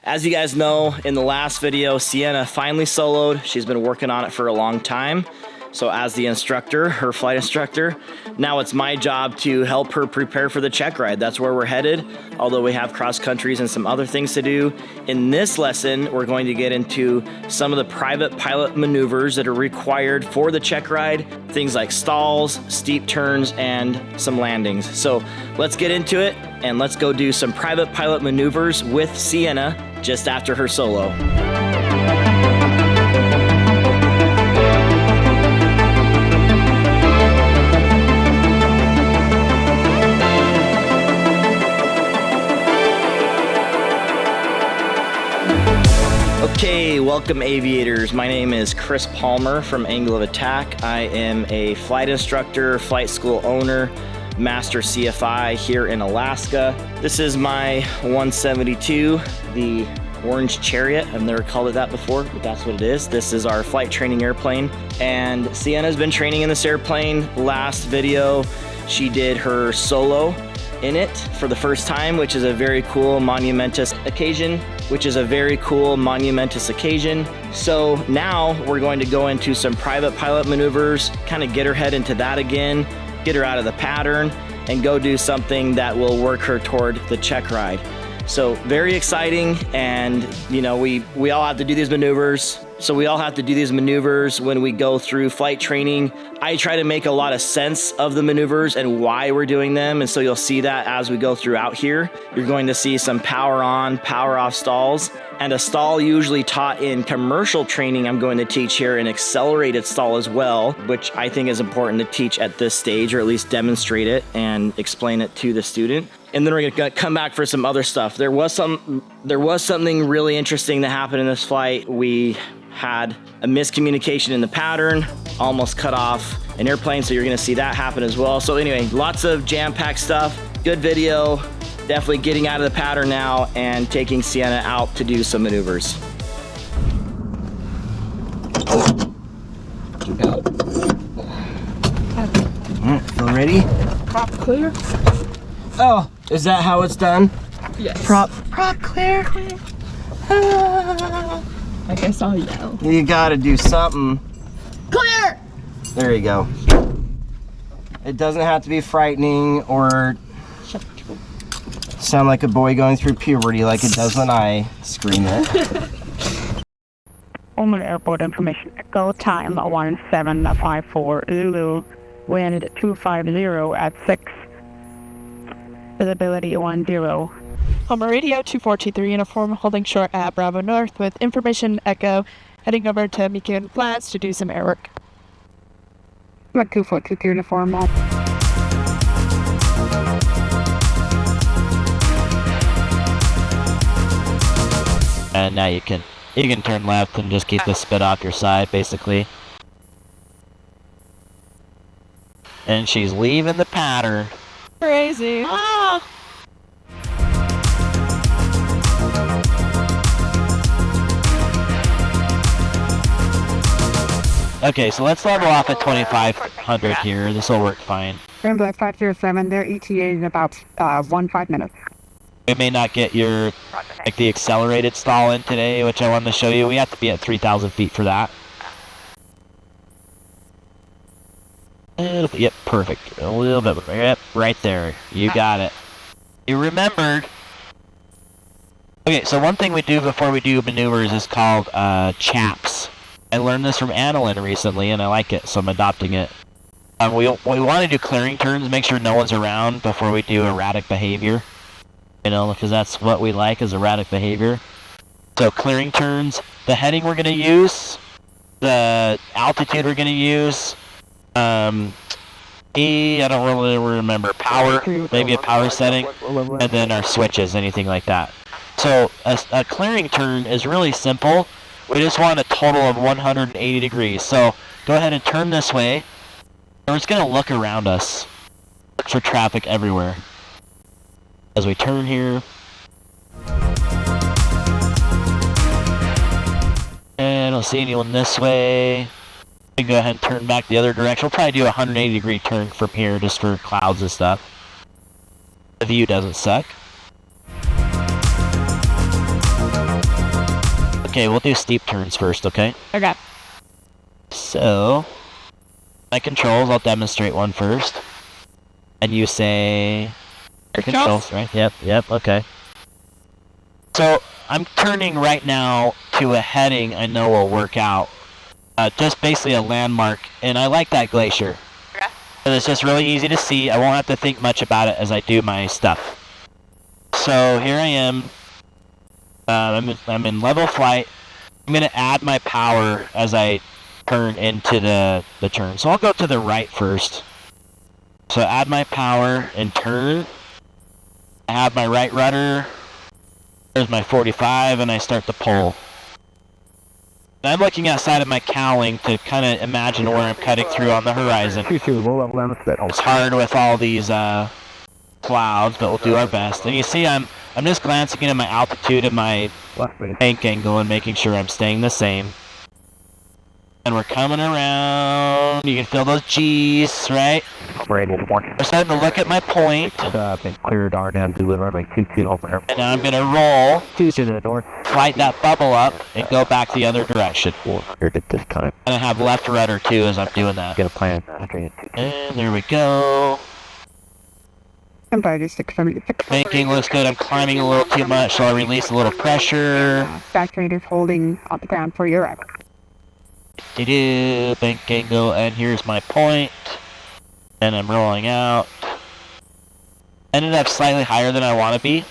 As you guys know, in the last video, Sienna finally soloed. She's been working on it for a long time. So as the instructor, her flight instructor, now it's my job to help her prepare for the check ride. That's where we're headed, although we have cross countries and some other things to do. In this lesson, we're going to get into some of the private pilot maneuvers that are required for the check ride, things like stalls, steep turns, and some landings. So let's get into it and let's go do some private pilot maneuvers with Sienna just after her solo. Okay, welcome aviators. My name is Chris Palmer from Angle of Attack. I am a flight instructor, flight school owner, master CFI here in Alaska. This is my 172, the Orange Chariot. I've never called it that before, but that's what it is. This is our flight training airplane. And Sienna's been training in this airplane. Last video, she did her solo in it for the first time, which is a very cool monumentous occasion. So now we're going to go into some private pilot maneuvers, kind of get her head into that again, get her out of the pattern, and go do something that will work her toward the check ride. So very exciting, and you know, we all have to do these maneuvers. So we all have to do these maneuvers when we go through flight training. I try to make a lot of sense of the maneuvers and why we're doing them, and so you'll see that as we go throughout here. You're going to see some power on, power off stalls, and a stall usually taught in commercial training. I'm going to teach here an accelerated stall as well, which I think is important to teach at this stage, or at least demonstrate it and explain it to the student. And then we're gonna come back for some other stuff. There was something really interesting that happened in this flight. We had a miscommunication in the pattern, almost cut off an airplane, so you're gonna see that happen as well. So anyway, lots of jam-packed stuff, good video, definitely getting out of the pattern now and taking Sienna out to do some maneuvers. Feel ready? Prop clear? Oh, is that how it's done? Yes. Prop clear. I guess I'll yell. You gotta do something. Clear! There you go. It doesn't have to be frightening or sound like a boy going through puberty like it does when I scream it. Only airport information. Echo time 1754 Zulu. Wind 250 at 6. Visibility 10. Homer Radio 2423 uniform holding short at Bravo North with information Echo, heading over to McEwen Flats to do some air work. 2423 uniform. And now you can turn left and just keep the spit off your side, basically. And she's leaving the pattern. Crazy. Ah! Okay, so let's level off at 2500 here. This will work fine. Grand Black 507, their ETA is about 15 minutes. We may not get the accelerated stall in today, which I wanted to show you. We have to be at 3,000 feet for that. Yep, perfect. A little bit. Yep, right there. You got it. You remembered. Okay, so one thing we do before we do maneuvers is called chaps. I learned this from Annalyn recently, and I like it, so I'm adopting it. We want to do clearing turns, make sure no one's around before we do erratic behavior. You know, because that's what we like, is erratic behavior. So clearing turns, the heading we're going to use, the altitude we're going to use, I don't really remember, power, maybe a power setting, and then our switches, anything like that. So a clearing turn is really simple. We just want a total of 180 degrees. So go ahead and turn this way. We're just going to look around us. Look for traffic everywhere. As we turn here. And I don't see anyone this way. We can go ahead and turn back the other direction. We'll probably do a 180 degree turn from here just for clouds and stuff. The view doesn't suck. Okay, we'll do steep turns first, okay? Okay. So, my controls, I'll demonstrate one first. And you say... Controls, right? Yep, okay. So, I'm turning right now to a heading I know will work out. Just basically a landmark, and I like that glacier. Okay. And it's just really easy to see. I won't have to think much about it as I do my stuff. So, here I am. I'm in level flight. I'm going to add my power as I turn into the turn. So I'll go to the right first. So add my power and turn. I have my right rudder. There's my 45 and I start to pull. I'm looking outside of my cowling to kind of imagine where I'm cutting through on the horizon. It's hard with all these clouds, but we'll do our best. And you see I'm just glancing into my altitude and my bank angle and making sure I'm staying the same. And we're coming around. You can feel those G's, right? We're starting to look at my point. And now I'm gonna roll, flight that bubble up, and go back the other direction. And I have left rudder too as I'm doing that. And there we go. Empire 676. Banking looks good. I'm climbing a little too much, so I release a little pressure. Saturator holding on the ground for your arrival. Bank angle, and here's my point. And I'm rolling out. Ended up slightly higher than I want to be.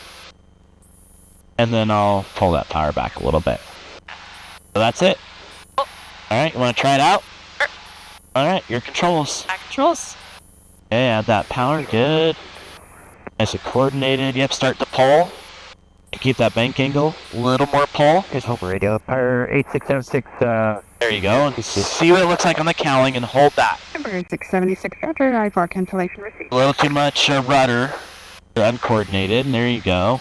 And then I'll pull that power back a little bit. So that's it. Alright, you want to try it out? Alright, your controls. Back controls. Okay, add that power, good. Nice and coordinated. Yep, start to pull. Keep that bank angle. A little more pull. It's home radio. Power 8606. There you go. And see what it looks like on the cowling and hold that. Empire 676 rudder, I for cancellation received. A little too much rudder. You're uncoordinated, and there you go.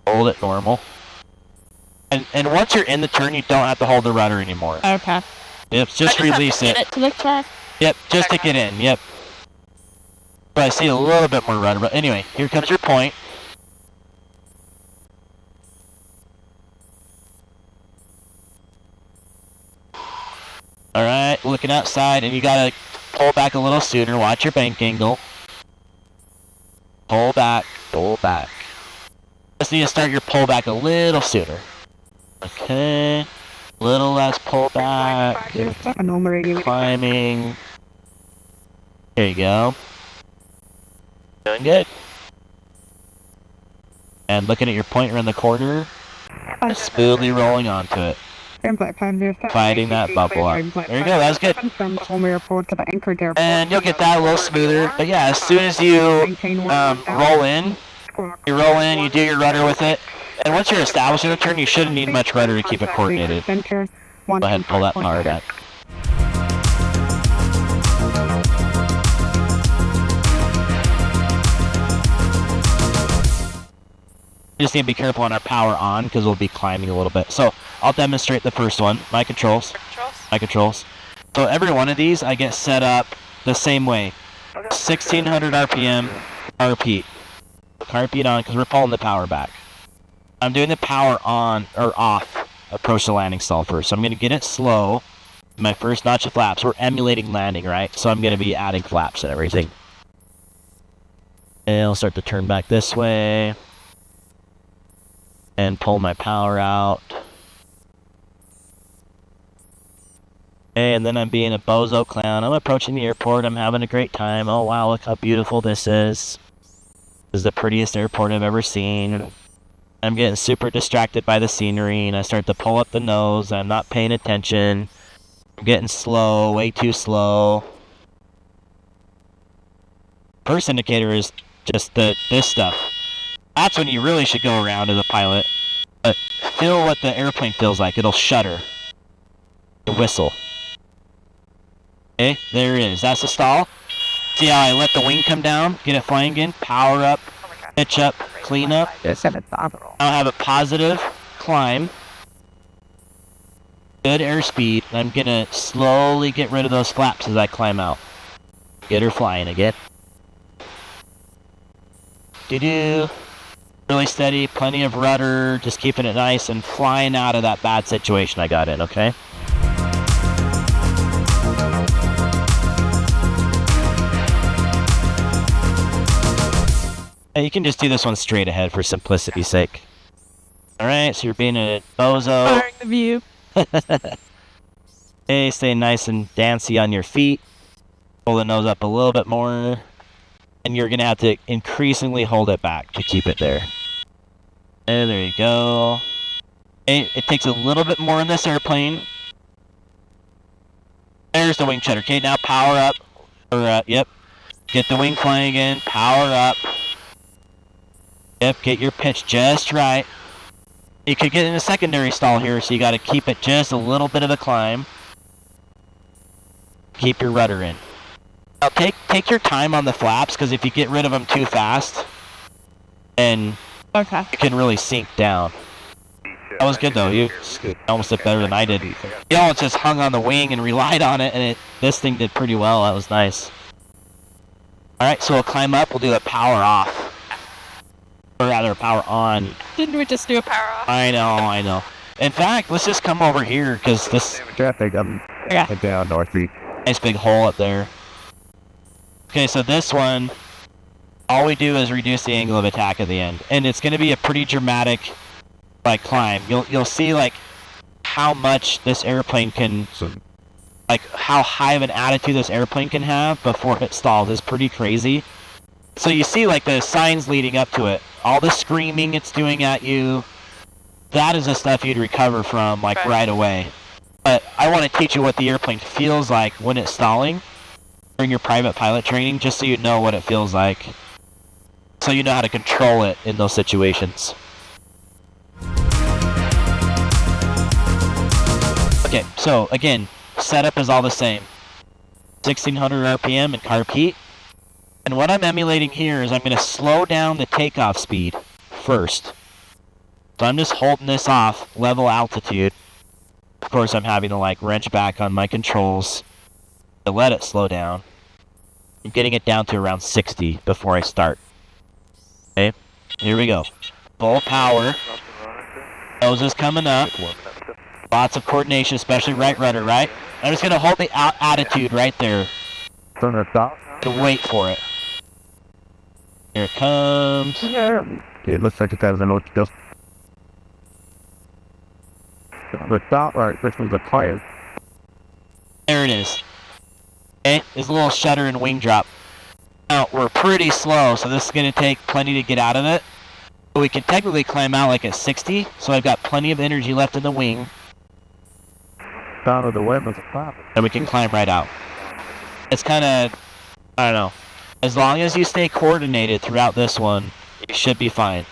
Hold it normal. And once you're in the turn, you don't have to hold the rudder anymore. Okay. Yep, just release it. Get it to the track. Yep, just to get in, yep. But I see a little bit more rudder, but anyway, here comes your point. Alright, looking outside, and you gotta pull back a little sooner. Watch your bank angle. Pull back, pull back. Just need to start your pull back a little sooner. Okay. Little less pull back. A normal radio. Climbing. There you go. Doing good. And looking at your point around the corner. Smoothly rolling onto it. Fighting that bubble up. There you go, that's good. From the home airport to the anchored airport. And you'll get that a little smoother. But yeah, as soon as you roll in, you do your rudder with it. And once you're establishing a turn, you shouldn't need much rudder to keep it coordinated. Go ahead and pull that power back. You just need to be careful on our power on because we'll be climbing a little bit. So I'll demonstrate the first one. My controls. My controls. So every one of these I get set up the same way. 1600 RPM, car repeat. Car repeat on because we're pulling the power back. I'm doing the power on or off. Approach the landing stall first. So I'm going to get it slow. My first notch of flaps. We're emulating landing, right? So I'm going to be adding flaps and everything. And I'll start to turn back this way. And pull my power out. And then I'm being a bozo clown. I'm approaching the airport. I'm having a great time. Oh wow, look how beautiful this is. This is the prettiest airport I've ever seen. I'm getting super distracted by the scenery and I start to pull up the nose. I'm not paying attention. I'm getting slow, way too slow. First indicator is just this stuff. That's when you really should go around as a pilot. But feel what the airplane feels like. It'll shudder. The whistle. Okay, there it is. That's the stall. See how I let the wing come down? Get it flying again. Power up. Pitch up. Clean up. Now have a positive climb. Good airspeed. I'm gonna slowly get rid of those flaps as I climb out. Get her flying again. Doo-doo. Really steady, plenty of rudder, just keeping it nice and flying out of that bad situation I got in, okay? And you can just do this one straight ahead for simplicity's sake. Alright, so you're being a bozo. Firing the view. Hey, stay nice and dancy on your feet. Pull the nose up a little bit more. And you're going to have to increasingly hold it back to keep it there. And there you go. Hey, it takes a little bit more in this airplane. There's the wing cheddar. Okay, now power up. Yep. Get the wing flying again. Power up. Yep, get your pitch just right. You could get in a secondary stall here, so you got to keep it just a little bit of a climb. Keep your rudder in. Now take your time on the flaps, because if you get rid of them too fast, then Okay. you can really sink down. That was good though. You almost did better than I did. You almost just hung on the wing and relied on it, and this thing did pretty well. That was nice. All right, so we'll climb up. We'll do a power off. Or rather, power on. Didn't we just do a power off? I know. In fact, let's just come over here, because this Traffic, I'm Okay. down North Beach. nice big hole up there. Okay, so this one, all we do is reduce the angle of attack at the end. And it's going to be a pretty dramatic, like, climb. You'll see, like, how much this airplane can, like, how high of an attitude this airplane can have before it stalls. It's pretty crazy. So you see, like, the signs leading up to it. All the screaming it's doing at you, that is the stuff you'd recover from, like, right away. But I want to teach you what the airplane feels like when it's stalling during your private pilot training, just so you know what it feels like. So you know how to control it in those situations. Okay, so again, setup is all the same. 1600 RPM and carb heat. And what I'm emulating here is I'm going to slow down the takeoff speed first. So I'm just holding this off, level altitude. Of course, I'm having to like wrench back on my controls to let it slow down. I'm getting it down to around 60 before I start. Okay, here we go. Full power. Nose is coming up. Lots of coordination, especially right rudder, right? I'm just going to hold the attitude right there. Turn it off. To wait for it. Here it comes. It looks like it has an old just. The stop, right, this was the tire. There it is. Okay, there's a little shutter and wing drop. Now, we're pretty slow, so this is going to take plenty to get out of it. But we can technically climb out like at 60, so I've got plenty of energy left in the wing, Down of the web is a stop. and we can climb right out. It's kind of, I don't know. As long as you stay coordinated throughout this one, you should be fine.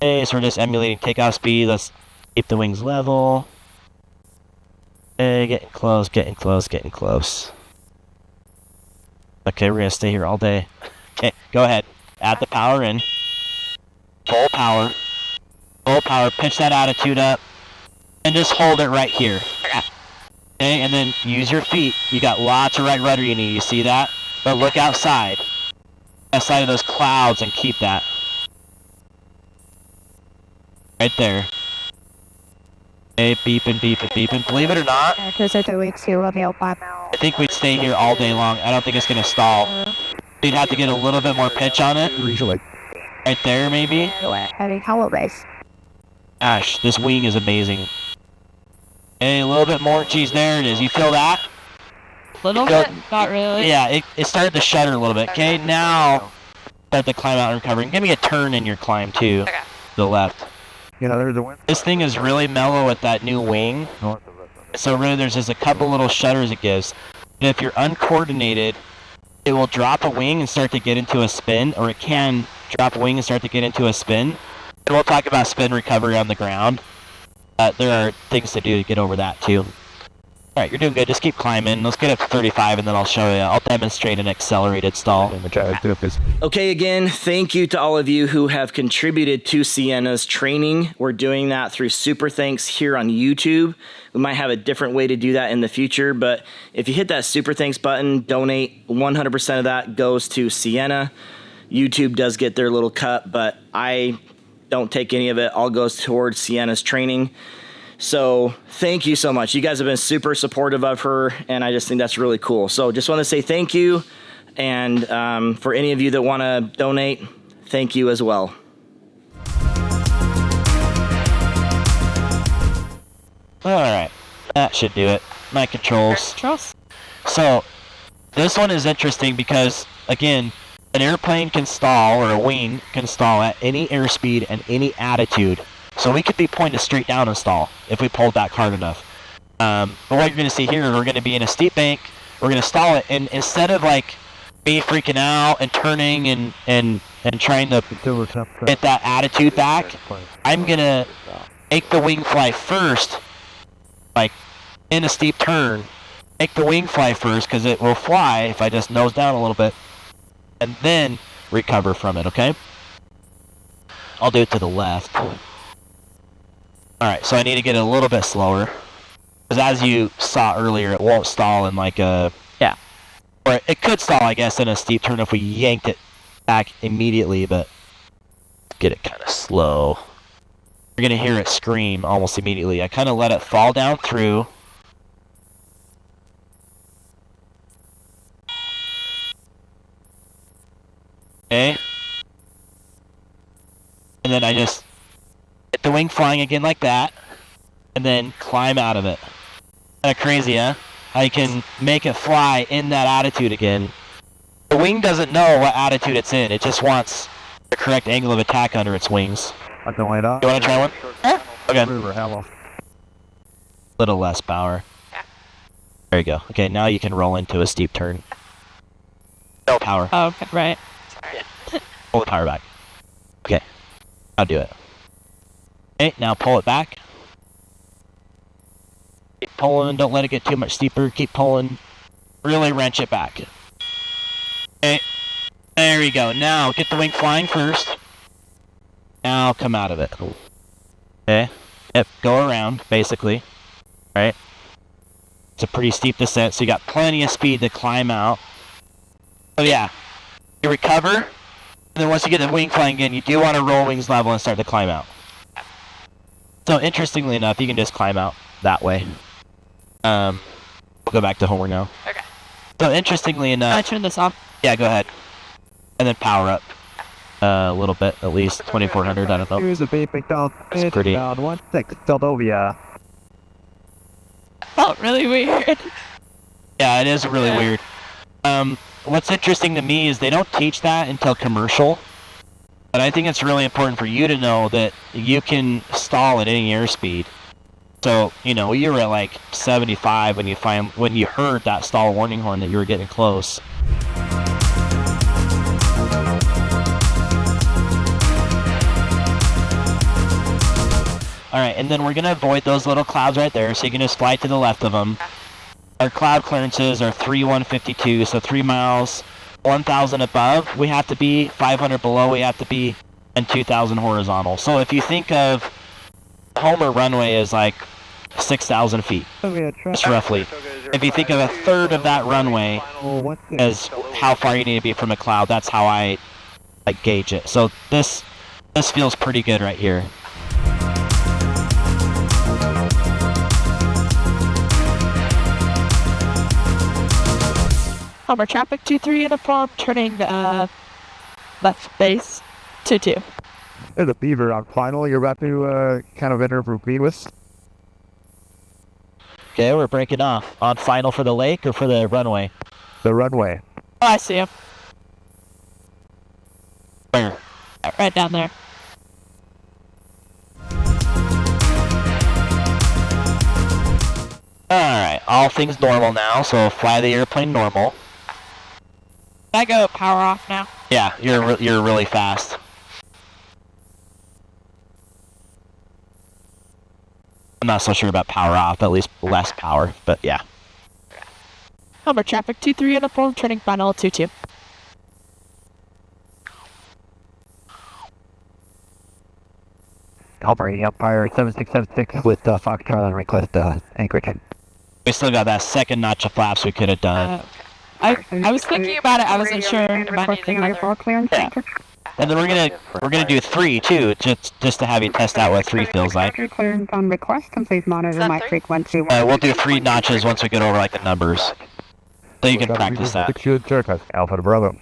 Okay, so we're just emulating takeoff speed. Let's keep the wings level. Okay, getting close, getting close, getting close. Okay, we're gonna stay here all day. Okay, go ahead. Add the power in. Full power. Full power. Pitch that attitude up. And just hold it right here. Okay, and then use your feet. You got lots of right rudder you need. You see that? But look outside. Outside of those clouds and keep that. Right there. Okay, beeping, beeping, beeping. Believe it or not, Because it's a week too of the open now. I think we'd stay here all day long. I don't think it's gonna stall. You'd have to get a little bit more pitch on it. Usually. Right there, maybe. We're heading holidays. Gosh, this wing is amazing. Okay, a little bit more. Geez, there it is. You feel that? Little Go- bit? Not really. Yeah, it started to shudder a little bit. Okay, now start to climb out and recover. Give me a turn in your climb too. Okay. To the left. You know, there's a wind. This thing is really mellow with that new wing. North of us. So really there's just a couple little shudders it gives. And if you're uncoordinated, it will drop a wing and start to get into a spin, or it can drop a wing and start to get into a spin. And we'll talk about spin recovery on the ground. There are things to do to get over that too. Alright, you're doing good. Just keep climbing. Let's get up to 35 and then I'll show you. I'll demonstrate an accelerated stall. I'm gonna try to do this. Okay, again, thank you to all of you who have contributed to Sienna's training. We're doing that through Super Thanks here on YouTube. We might have a different way to do that in the future, but if you hit that Super Thanks button, donate 100% of that goes to Sienna. YouTube does get their little cut, but I don't take any of it. All goes towards Sienna's training. So thank you so much. You guys have been super supportive of her, and I just think that's really cool. So just want to say thank you. And for any of you that want to donate, thank you as well. All right, that should do it. My controls. Trust. So this one is interesting because, again, an airplane can stall, or a wing can stall at any airspeed and any attitude. So we could be pointed straight down and stall if we pulled back hard enough. But what you're going to see here, we're going to be in a steep bank. We're going to stall it, and instead of like me freaking out and turning and trying to get that attitude back, I'm going to make the wing fly first, like in a steep turn. Make the wing fly first because it will fly if I just nose down a little bit, and then recover from it, okay? I'll do it to the left. Alright, so I need to get it a little bit slower. Because as you saw earlier, it won't stall in like a... Yeah. Or it could stall, I guess, in a steep turn if we yanked it back immediately, but... Get it kind of slow. You're going to hear it scream almost immediately. I kind of let it fall down through. Okay. And then I just get the wing flying again like that, and then climb out of it. Kinda crazy, huh? How you can make it fly in that attitude again. The wing doesn't know what attitude it's in, it just wants the correct angle of attack under its wings. I don't wait up. You wanna try one? Okay. Hello. Little less power. There you go. Okay, now you can roll into a steep turn. No power. Oh, okay, right. Pull the power back. Okay. I'll do it. Okay, now pull it back. Keep pulling, don't let it get too much steeper. Keep pulling. Really wrench it back. Okay. There we go. Now, get the wing flying first. Now, come out of it. Okay. Yep, go around, basically. Right? It's a pretty steep descent, so you got plenty of speed to climb out. Oh yeah. You recover, and then once you get the wing flying again, you do want to roll wings level and start to climb out. So interestingly enough, you can just climb out that way. We'll go back to homework now. Okay. So interestingly Can I enough, turn this off? yeah, go ahead. And then power up a little bit, at least 2400. I don't know. Here's a baby down. It's pretty- Down 1-6 Philadelphia. Felt really weird. Yeah, it is really weird. What's interesting to me is they don't teach that until commercial. But I think it's really important for you to know that you can stall at any airspeed. So, you know, you were at like 75 when you heard that stall warning horn that you were getting close. Alright, and then we're going to avoid those little clouds right there, so you can just fly to the left of them. Our cloud clearances are 3,152, so 3 miles, 1,000 above we have to be, 500 below we have to be, and 2,000 horizontal. So if you think of Homer runway as like 6,000 feet, just roughly. If you think of a third of that runway as how far you need to be from a cloud, that's how I like gauge it. So this feels pretty good right here. Homer traffic 23 uniform, turning left base 22. There's a beaver on final. You're about to kind of enter for speed with. Okay, we're breaking off. On final for the lake or for the runway? The runway. Oh, I see him. Where? Right down there. Alright, all things normal now, so fly the airplane normal. Can I go power off now? Yeah, you're really fast. I'm not so sure about power off, at least less power, but yeah. Homer traffic 23 uniform, turning final 22. Operating Empire 7676 with Fox Charlie and request anchorage. We still got that second notch of flaps we could have done. Okay. I was thinking about it. I wasn't sure about anything other. Yeah. And then we're gonna do 3 too, just to have you test out what 3 feels like. Clearance on request and please monitor my frequency. We'll do 3 notches once we get over like the numbers, so you can practice that. 6 Juliet Sierra, Alpha to Bravo.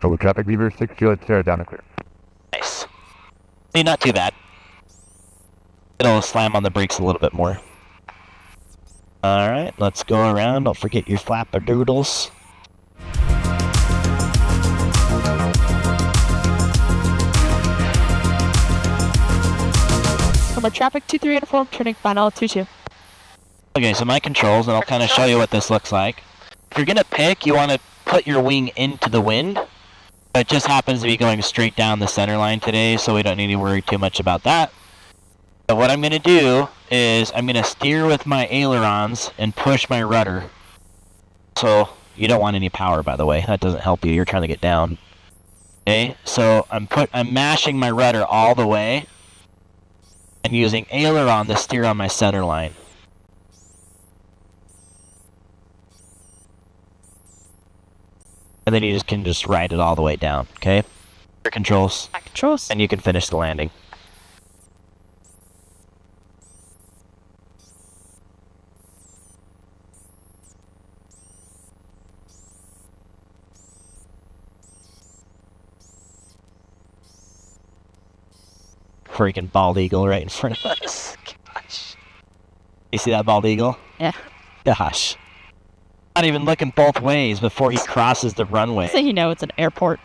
Over traffic Beaver, 6 Juliet Sierra, down and clear. Nice. See, not too bad. It'll slam on the brakes a little bit more. Alright, let's go around. Don't forget your flapperdoodles. Number traffic 23 uniform, turning final 22. Okay, so my controls, and I'll kind of show you what this looks like. If you're gonna pick, you want to put your wing into the wind. It just happens to be going straight down the center line today, so we don't need to worry too much about that. But what I'm going to do is I'm going to steer with my ailerons and push my rudder. So you don't want any power, by the way. That doesn't help you. You're trying to get down. Okay, so I'm mashing my rudder all the way and using aileron to steer on my center line. And then you can just ride it all the way down, okay? Your controls. Back controls. And you can finish the landing. Freaking bald eagle right in front of us. Gosh. You see that bald eagle? Yeah. Gosh. Not even looking both ways before he crosses the runway. So you know it's an airport.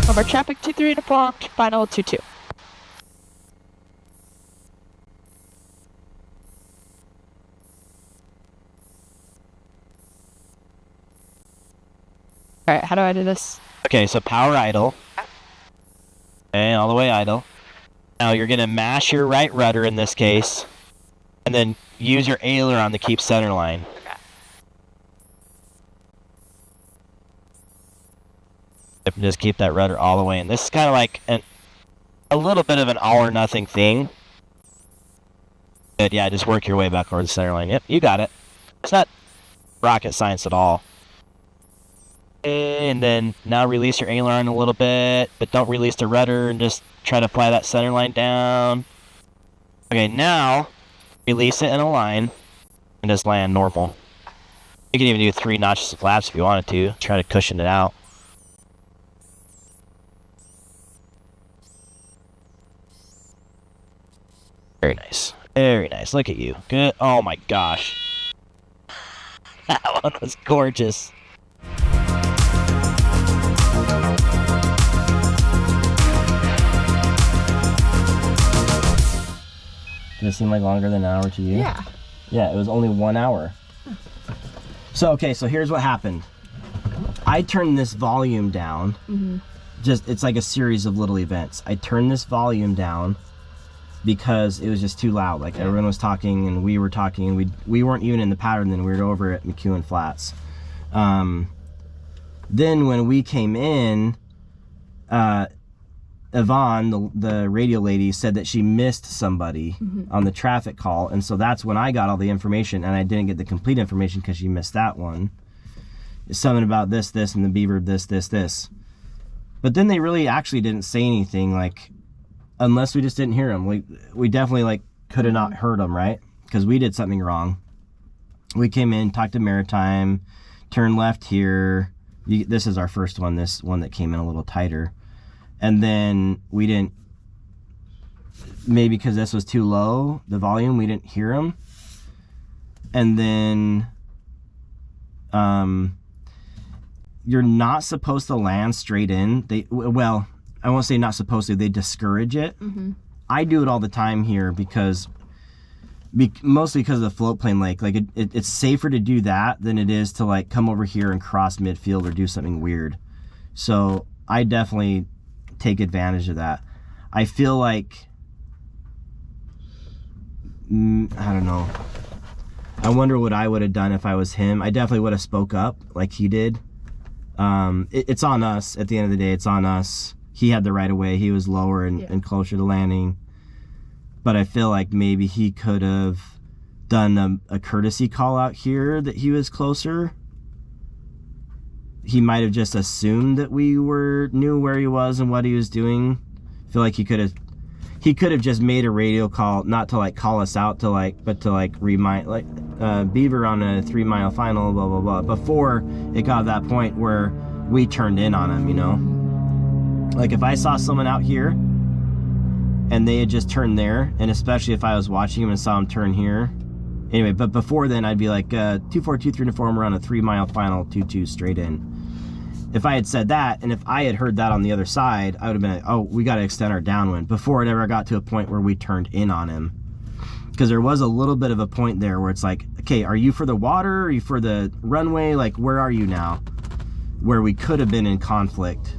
Over traffic 23 uniform, final 22. Alright, how do I do this? Okay, so power idle. Okay, all the way idle. Now you're going to mash your right rudder in this case, and then use your aileron to keep center line. And just keep that rudder all the way in. This is kind of like a little bit of an all or nothing thing. But yeah, just work your way back over the center line. Yep, you got it. It's not rocket science at all. And then now release your aileron a little bit, but don't release the rudder and just try to fly that center line down. Okay, now release it in a line and just land normal. You can even do 3 notches of flaps if you wanted to. Try to cushion it out. Very nice. Very nice. Look at you. Good. Oh my gosh. That one was gorgeous. Did it seem like longer than an hour to you? Yeah. Yeah, it was only 1 hour. So, okay, so here's what happened. I turned this volume down. Mm-hmm. It's like a series of little events. I turned this volume down because it was just too loud. Like everyone was talking and we were talking and we weren't even in the pattern then. We were over at McEwen Flats. Then when we came in, Yvonne, the radio lady, said that she missed somebody on the traffic call, and so that's when I got all the information, and I didn't get the complete information because she missed that one. It's something about this, and the beaver, this. But then they really actually didn't say anything, like, unless we just didn't hear them. We definitely, like, could have not heard them, right? Because we did something wrong. We came in, talked to Maritime, turned left here. This is our first one, this one that came in a little tighter. And then we didn't, maybe because this was too low, the volume, we didn't hear them. And then, you're not supposed to land straight in. Well, I won't say not supposed to, they discourage it. Mm-hmm. I do it all the time here because, mostly because of the float plane lake. Like it's safer to do that than it is to like come over here and cross midfield or do something weird. So I definitely take advantage of that. I feel like, I don't know. I wonder what I would have done if I was him. I definitely would have spoke up like he did. It's on us. At the end of the day, it's on us. He had the right of way. He was lower and closer to landing. But I feel like maybe he could have done a courtesy call out here that he was closer. He might have just assumed that we knew where he was and what he was doing. I feel like he could have just made a radio call, not to like call us out, but to like remind, like Beaver on a 3-mile final, blah blah blah, before it got to that point where we turned in on him, you know. Like if I saw someone out here and they had just turned there, and especially if I was watching him and saw him turn here, anyway. But before then, I'd be like 2423 to form around a 3-mile final, 22 straight in. If I had said that, and if I had heard that on the other side, I would have been like, oh, we got to extend our downwind, before it ever got to a point where we turned in on him. Because there was a little bit of a point there where it's like, okay, are you for the water? Are you for the runway? Like, where are you now? Where we could have been in conflict,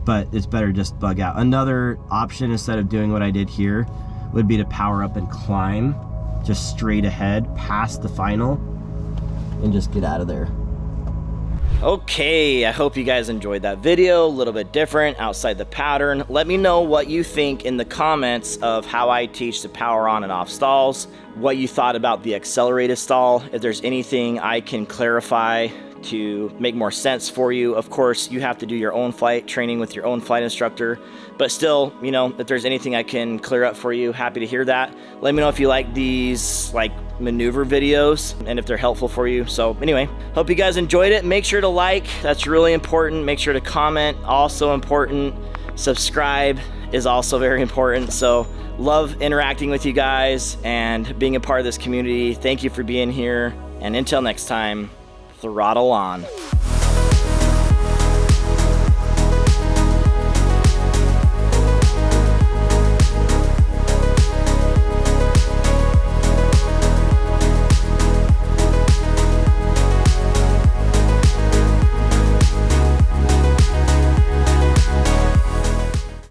but it's better just bug out. Another option, instead of doing what I did here, would be to power up and climb just straight ahead past the final and just get out of there. Okay, I hope you guys enjoyed that video. A little bit different, outside the pattern. Let me know what you think in the comments of how I teach the power on and off stalls, what you thought about the accelerated stall, if there's anything I can clarify to make more sense for you. Of course, you have to do your own flight training with your own flight instructor, but still, you know, if there's anything I can clear up for you, happy to hear that. Let me know if you like these like maneuver videos and if they're helpful for you. So anyway, hope you guys enjoyed it. Make sure to like, that's really important. Make sure to comment, also important. Subscribe is also very important. So love interacting with you guys and being a part of this community. Thank you for being here, and until next time, throttle on.